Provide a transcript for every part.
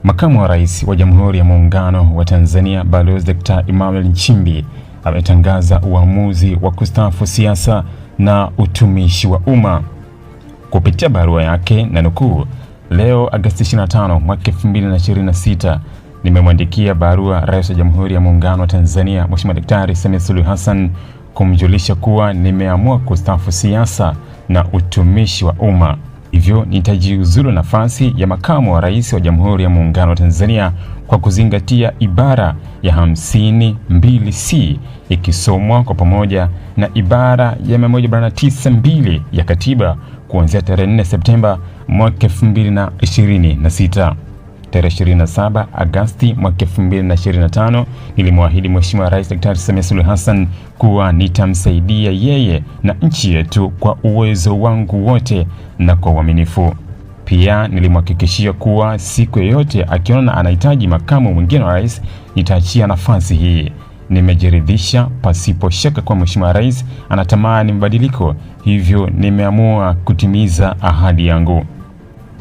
Makamu wa Rais wa Jamhuri ya Muungano wa Tanzania Balozi Dr. Emmanuel Nchimbi ametangaza uamuzi wa kustaafu siasa na utumishi wa umma. Kupitia barua yake na nukuu, leo Agosti 25 mwaka 2026 nimemwandikia barua Rais wa Jamhuri ya Muungano wa Tanzania Mheshimiwa Daktari Samia Suluhu Hassan kumjulisha kuwa nimeamua kustaafu siasa na utumishi wa umma. Hivyo nitajiuzulu nafasi ya makamu wa rais wa Jamhuri ya Muungano wa Tanzania kwa kuzingatia ibara ya 52C ikisomwa kwa pamoja na ibara ya 149(2) ya Katiba kuanzia tarehe 4 Septemba mwaka 2026. Tarehe 27 Agosti mwaka 2025 nilimwahidi Mheshimiwa Rais Daktari Samia Suluhu Hassan kuwa nitamsaidia yeye na nchi yetu kwa uwezo wangu wote na kwa uaminifu. Pia nilimhakikishia kuwa siku yoyote akiona anahitaji makamu mwingine wa rais nitaachia nafasi hii. Nimejiridhisha pasipo shaka kwa Mheshimiwa Rais anatamani mabadiliko, hivyo nimeamua kutimiza ahadi yangu.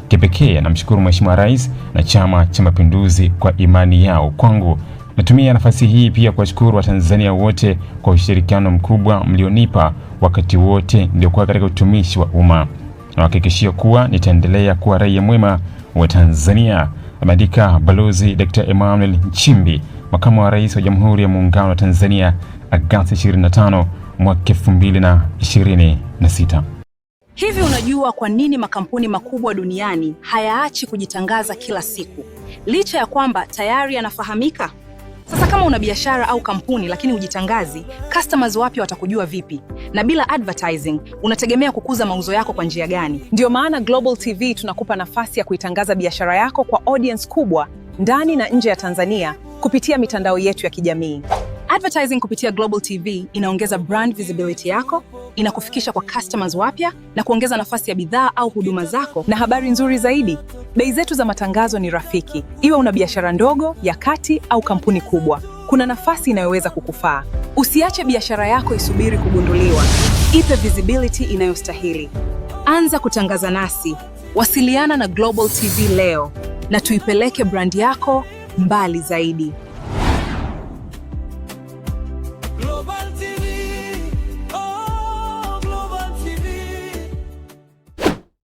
Kipekee namshukuru Mheshimiwa Rais na Chama cha Mapinduzi kwa imani yao kwangu. Natumia nafasi hii pia kuwashukuru Watanzania wote kwa ushirikiano mkubwa mlionipa wakati wote niliokuwa katika utumishi wa umma. Nawahakikishia kuwa nitaendelea kuwa raia mwema wa Tanzania, ameandika Balozi Dr. Emmanuel Nchimbi, Makamu wa Rais wa Jamhuri ya Muungano wa Tanzania, Agosti 25 mwaka 2026. Hivi unajua kwa nini makampuni makubwa duniani hayaachi kujitangaza kila siku, licha ya kwamba tayari yanafahamika? Sasa kama una biashara au kampuni lakini hujitangazi, customers wapya watakujua vipi? Na bila advertising, unategemea kukuza mauzo yako kwa njia gani? Ndio maana Global TV tunakupa nafasi ya kuitangaza biashara yako kwa audience kubwa ndani na nje ya Tanzania kupitia mitandao yetu ya kijamii. Advertising kupitia Global TV inaongeza brand visibility yako, inakufikisha kwa customers wapya na kuongeza nafasi ya bidhaa au huduma zako. Na habari nzuri zaidi, bei zetu za matangazo ni rafiki. Iwe una biashara ndogo, ya kati au kampuni kubwa, kuna nafasi inayoweza kukufaa. Usiache biashara yako isubiri kugunduliwa. Ipe visibility inayostahili. Anza kutangaza nasi. Wasiliana na Global TV leo na tuipeleke brand yako mbali zaidi.